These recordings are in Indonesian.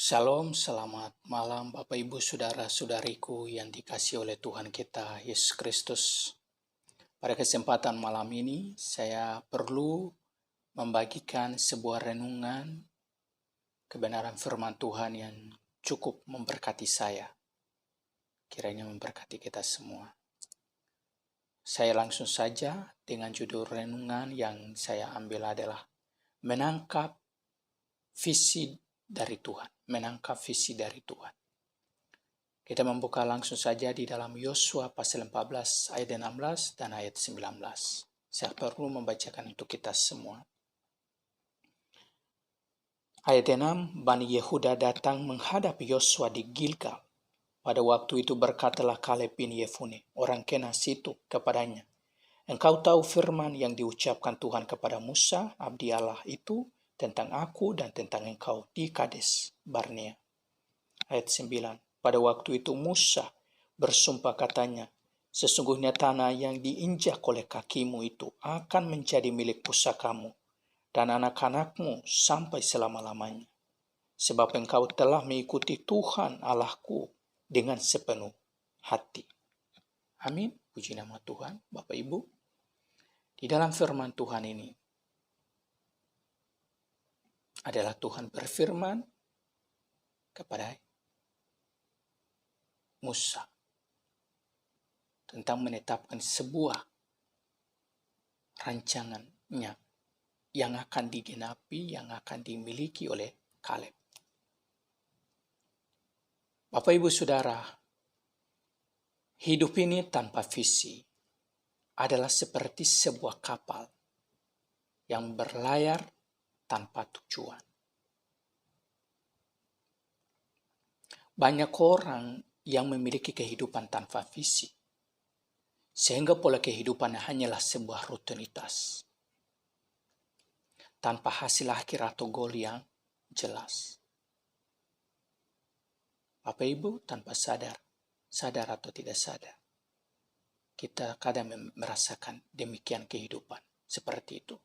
Shalom, selamat malam Bapak Ibu Saudara-saudariku yang dikasihi oleh Tuhan kita Yesus Kristus. Pada kesempatan malam ini saya perlu membagikan sebuah renungan kebenaran firman Tuhan yang cukup memberkati saya. Kiranya memberkati kita semua. Saya langsung saja dengan judul renungan yang saya ambil adalah menangkap visi dari Tuhan. Menangkap visi dari Tuhan. Kita membuka langsung saja di dalam Yosua pasal 14 ayat 16 dan ayat 19. Saya perlu membacakan untuk kita semua. Ayat 6, Bani Yehuda datang menghadap Yosua di Gilgal. Pada waktu itu berkatalah Kaleb bin Yefune, orang Kenas itu kepadanya, engkau tahu firman yang diucapkan Tuhan kepada Musa, abdi Allah itu, tentang aku dan tentang engkau di Kades Barnea. Ayat 9, pada waktu itu Musa bersumpah katanya, sesungguhnya tanah yang diinjak oleh kakimu itu akan menjadi milik pusakamu dan anak-anakmu sampai selama-lamanya. Sebab engkau telah mengikuti Tuhan Allahku dengan sepenuh hati. Amin. Puji nama Tuhan, Bapak Ibu. Di dalam firman Tuhan ini adalah Tuhan berfirman kepada Musa tentang menetapkan sebuah rancangannya yang akan digenapi, yang akan dimiliki oleh Kaleb. Bapak Ibu Saudara, hidup ini tanpa visi adalah seperti sebuah kapal yang berlayar tanpa tujuan. Banyak orang yang memiliki kehidupan tanpa visi, sehingga pola kehidupan hanyalah sebuah rutinitas, tanpa hasil akhir atau goal yang jelas. Bapak Ibu, tanpa sadar atau tidak sadar, kita kadang merasakan demikian kehidupan seperti itu.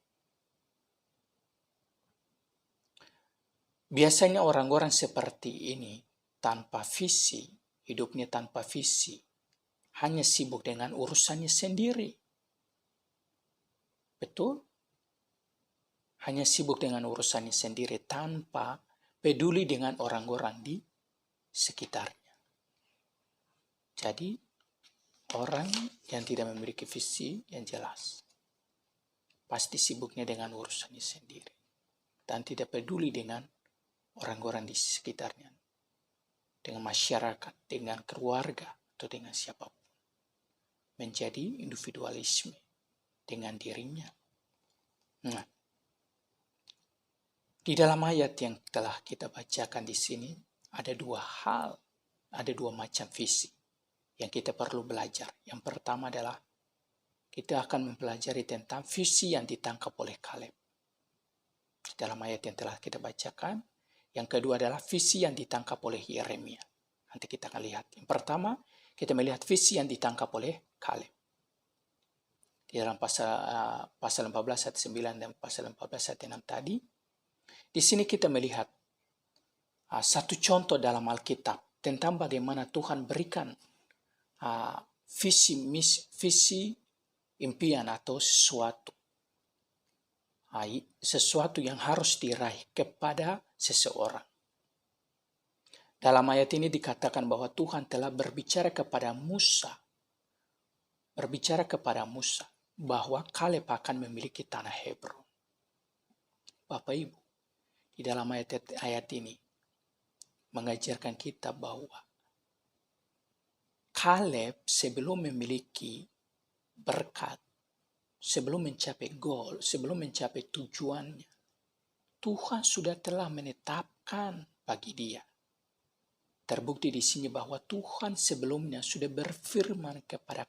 Biasanya orang-orang seperti ini tanpa visi, hidupnya tanpa visi, hanya sibuk dengan urusannya sendiri. Betul? Hanya sibuk dengan urusannya sendiri tanpa peduli dengan orang-orang di sekitarnya. Jadi, orang yang tidak memiliki visi yang jelas pasti sibuknya dengan urusannya sendiri dan tidak peduli dengan orang-orang di sekitarnya, dengan masyarakat, dengan keluarga, atau dengan siapapun. Menjadi individualisme dengan dirinya. Nah, di dalam ayat yang telah kita bacakan di sini ada dua hal, ada dua macam visi yang kita perlu belajar. Yang pertama adalah kita akan mempelajari tentang visi yang ditangkap oleh Kaleb di dalam ayat yang telah kita bacakan. Yang kedua adalah visi yang ditangkap oleh Yeremia. Nanti kita akan lihat. Yang pertama, kita melihat visi yang ditangkap oleh Kaleb. Di dalam pasal 14 ayat 9 dan pasal 14 ayat 6 tadi, di sini kita melihat satu contoh dalam Alkitab tentang bagaimana Tuhan berikan visi, impian atau sesuatu yang harus diraih kepada seseorang. Dalam ayat ini dikatakan bahwa Tuhan telah berbicara kepada Musa bahwa Kaleb akan memiliki tanah Hebron. Bapak Ibu, di dalam ayat ini mengajarkan kita bahwa Kaleb sebelum memiliki berkat, sebelum mencapai goal, sebelum mencapai tujuannya, Tuhan sudah telah menetapkan bagi dia. Terbukti di sini bahwa Tuhan sebelumnya sudah berfirman kepada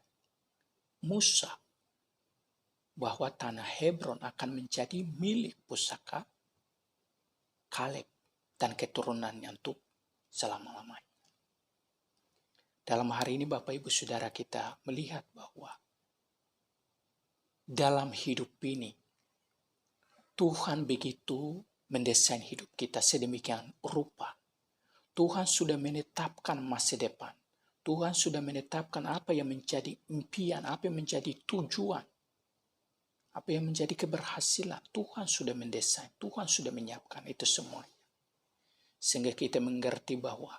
Musa bahwa tanah Hebron akan menjadi milik pusaka Kaleb dan keturunannya untuk selama-lamanya. Dalam hari ini Bapak Ibu Saudara kita melihat bahwa dalam hidup ini Tuhan begitu mendesain hidup kita sedemikian rupa Tuhan sudah menetapkan masa depan. Tuhan sudah menetapkan apa yang menjadi impian, apa yang menjadi tujuan, apa yang menjadi keberhasilan. Tuhan sudah mendesain, Tuhan sudah menyiapkan itu semuanya. Sehingga kita mengerti bahwa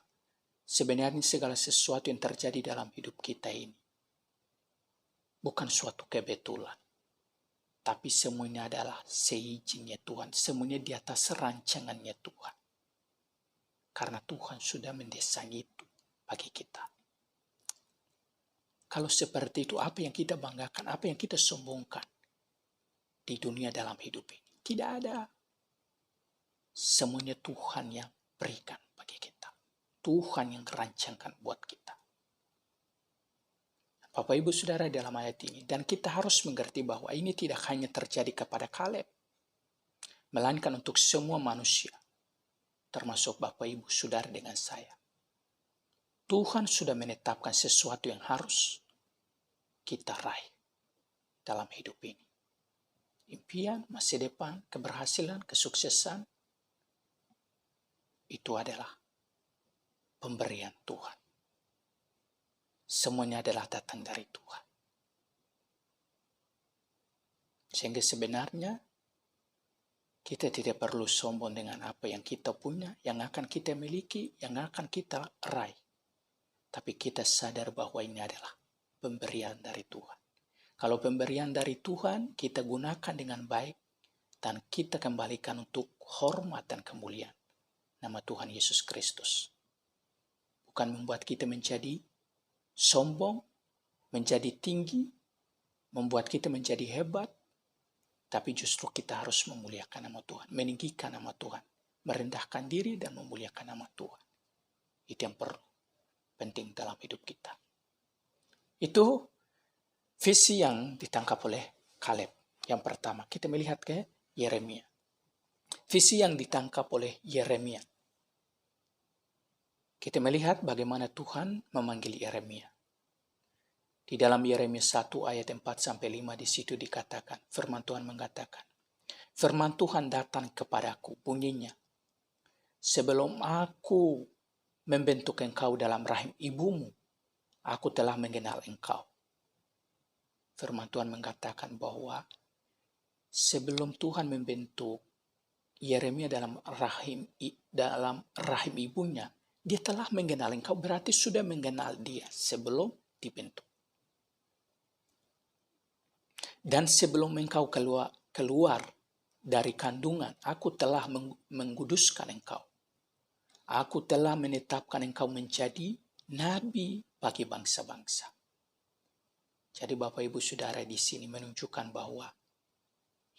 sebenarnya segala sesuatu yang terjadi dalam hidup kita ini bukan suatu kebetulan. Tapi semuanya adalah seizinnya Tuhan. Semuanya di atas rancangannya Tuhan. Karena Tuhan sudah mendesain itu bagi kita. Kalau seperti itu, apa yang kita banggakan, apa yang kita sombongkan di dunia dalam hidup ini? Tidak ada. Semuanya Tuhan yang berikan bagi kita. Tuhan yang rancangkan buat kita. Bapak Ibu Saudara dalam ayat ini, dan kita harus mengerti bahwa ini tidak hanya terjadi kepada Kaleb, melainkan untuk semua manusia, termasuk Bapak Ibu Saudara dengan saya. Tuhan sudah menetapkan sesuatu yang harus kita raih dalam hidup ini. Impian, masa depan, keberhasilan, kesuksesan, itu adalah pemberian Tuhan. Semuanya adalah datang dari Tuhan. Sehingga sebenarnya kita tidak perlu sombong dengan apa yang kita punya, yang akan kita miliki, yang akan kita raih. Tapi kita sadar bahwa ini adalah pemberian dari Tuhan. Kalau pemberian dari Tuhan, kita gunakan dengan baik dan kita kembalikan untuk hormat dan kemuliaan nama Tuhan Yesus Kristus. Bukan membuat kita menjadi sombong, menjadi tinggi, membuat kita menjadi hebat, tapi justru kita harus memuliakan nama Tuhan, meninggikan nama Tuhan, merendahkan diri dan memuliakan nama Tuhan. Itu yang perlu, penting dalam hidup kita. Itu visi yang ditangkap oleh Kaleb. Yang pertama, kita melihat ke Yeremia. Visi yang ditangkap oleh Yeremia. Kita melihat bagaimana Tuhan memanggil Yeremia. Di dalam Yeremia 1 ayat 4-5 di situ dikatakan, firman Tuhan mengatakan, firman Tuhan datang kepadaku, bunyinya, sebelum aku membentuk engkau dalam rahim ibumu, aku telah mengenal engkau. Firman Tuhan mengatakan bahwa sebelum Tuhan membentuk Yeremia dalam rahim ibunya, dia telah mengenal engkau, berarti sudah mengenal dia sebelum dibentuk. Dan sebelum engkau keluar dari kandungan, aku telah menguduskan engkau. Aku telah menetapkan engkau menjadi nabi bagi bangsa-bangsa. Jadi Bapak Ibu Saudara di sini menunjukkan bahwa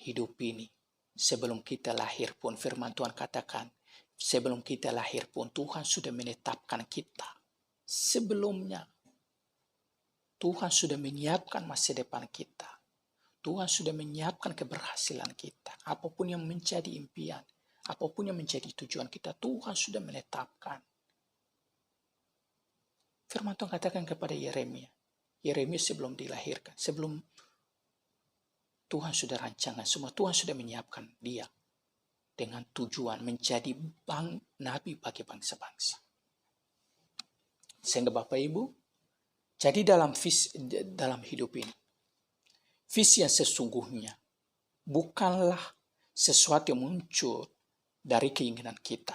hidup ini sebelum kita lahir pun, firman Tuhan katakan, sebelum kita lahir pun Tuhan sudah menetapkan kita. Sebelumnya Tuhan sudah menyiapkan masa depan kita. Tuhan sudah menyiapkan keberhasilan kita. Apapun yang menjadi impian, apapun yang menjadi tujuan kita, Tuhan sudah menetapkan. Firman Tuhan katakan kepada Yeremia. Yeremia sebelum dilahirkan, sebelum Tuhan sudah rancangan semua, Tuhan sudah menyiapkan dia dengan tujuan menjadi nabi bagi bangsa-bangsa. Sehingga Bapak Ibu, jadi dalam hidup ini, visi yang sesungguhnya bukanlah sesuatu yang muncul dari keinginan kita.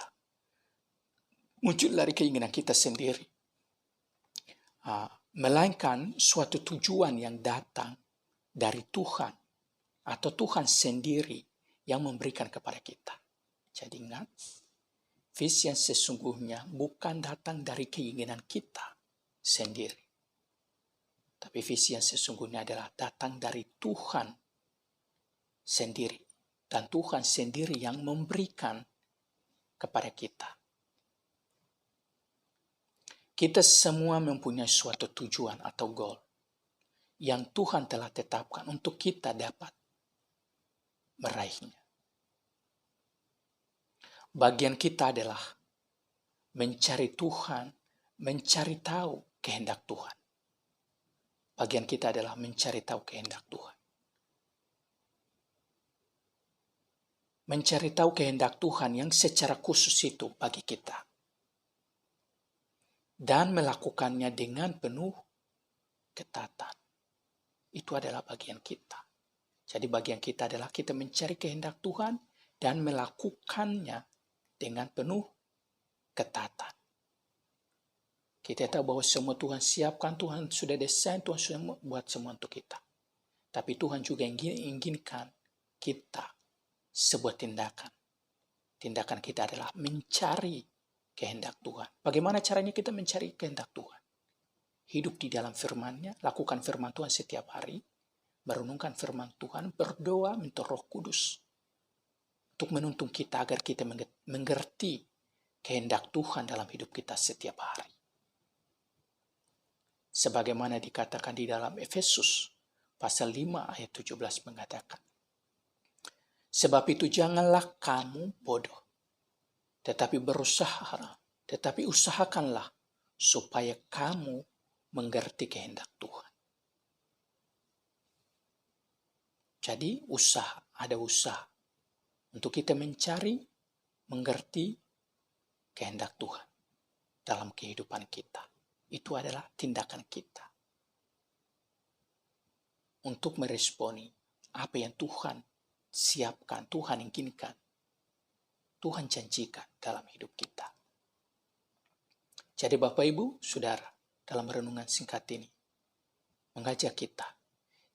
Muncul dari keinginan kita sendiri. Melainkan suatu tujuan yang datang dari Tuhan. Atau Tuhan sendiri yang memberikan kepada kita. Jadi ingat, visi yang sesungguhnya bukan datang dari keinginan kita sendiri. Tapi visi yang sesungguhnya adalah datang dari Tuhan sendiri. Dan Tuhan sendiri yang memberikan kepada kita. Kita semua mempunyai suatu tujuan atau goal yang Tuhan telah tetapkan untuk kita dapat meraihnya. Bagian kita adalah mencari Tuhan, mencari tahu kehendak Tuhan. Bagian kita adalah mencari tahu kehendak Tuhan. Mencari tahu kehendak Tuhan yang secara khusus itu bagi kita. dan melakukannya dengan penuh ketatan. Itu adalah bagian kita. Jadi bagian kita adalah kita mencari kehendak Tuhan dan melakukannya dengan penuh ketatan. Kita tahu bahwa semua Tuhan siapkan, Tuhan sudah desain, Tuhan sudah buat semua untuk kita. Tapi Tuhan juga inginkan kita sebuah tindakan. Tindakan kita adalah mencari kehendak Tuhan. Bagaimana caranya kita mencari kehendak Tuhan? Hidup di dalam firman-Nya, lakukan firman Tuhan setiap hari, merenungkan firman Tuhan, berdoa minta Roh Kudus untuk menuntun kita agar kita mengerti kehendak Tuhan dalam hidup kita setiap hari. Sebagaimana dikatakan di dalam Efesus pasal 5 ayat 17 mengatakan, sebab itu janganlah kamu bodoh, tetapi usahakanlah supaya kamu mengerti kehendak Tuhan. Jadi ada usaha untuk kita mencari, mengerti kehendak Tuhan dalam kehidupan kita. Itu adalah tindakan kita untuk meresponi apa yang Tuhan siapkan, Tuhan inginkan, Tuhan janjikan dalam hidup kita. Jadi Bapak Ibu, Saudara, dalam renungan singkat ini mengajak kita,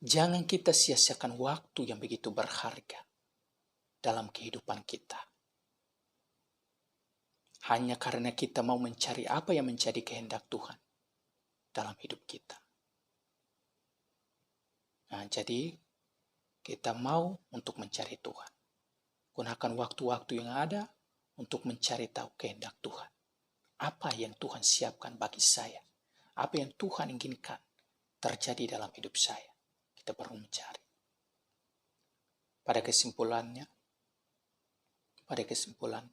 jangan kita sia-siakan waktu yang begitu berharga dalam kehidupan kita. Hanya karena kita mau mencari apa yang menjadi kehendak Tuhan dalam hidup kita. Nah, jadi kita mau untuk mencari Tuhan. Gunakan waktu-waktu yang ada untuk mencari tahu kehendak Tuhan. Apa yang Tuhan siapkan bagi saya? Apa yang Tuhan inginkan terjadi dalam hidup saya? Kita perlu mencari. Pada kesimpulan,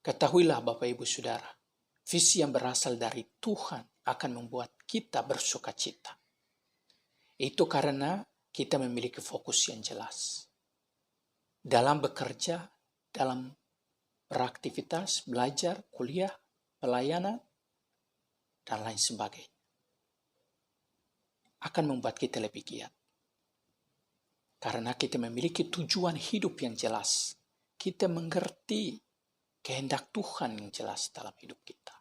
ketahuilah Bapak Ibu Saudara, visi yang berasal dari Tuhan akan membuat kita bersuka cita. Itu karena kita memiliki fokus yang jelas. Dalam bekerja, dalam beraktivitas, belajar, kuliah, pelayanan, dan lain sebagainya. Akan membuat kita lebih giat. Karena kita memiliki tujuan hidup yang jelas. Kita mengerti kehendak Tuhan yang jelas dalam hidup kita.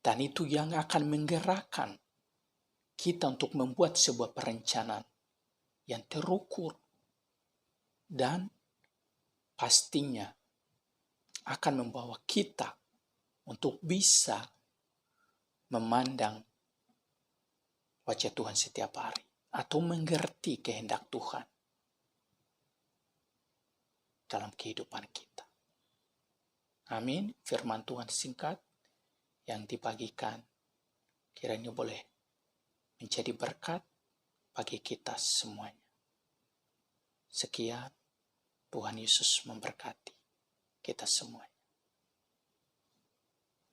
Dan itu yang akan menggerakkan kita untuk membuat sebuah perencanaan yang terukur dan pastinya akan membawa kita untuk bisa memandang wajah Tuhan setiap hari atau mengerti kehendak Tuhan dalam kehidupan kita. Amin. Firman Tuhan singkat yang dibagikan kiranya boleh menjadi berkat bagi kita semuanya. Sekian, Tuhan Yesus memberkati kita semuanya.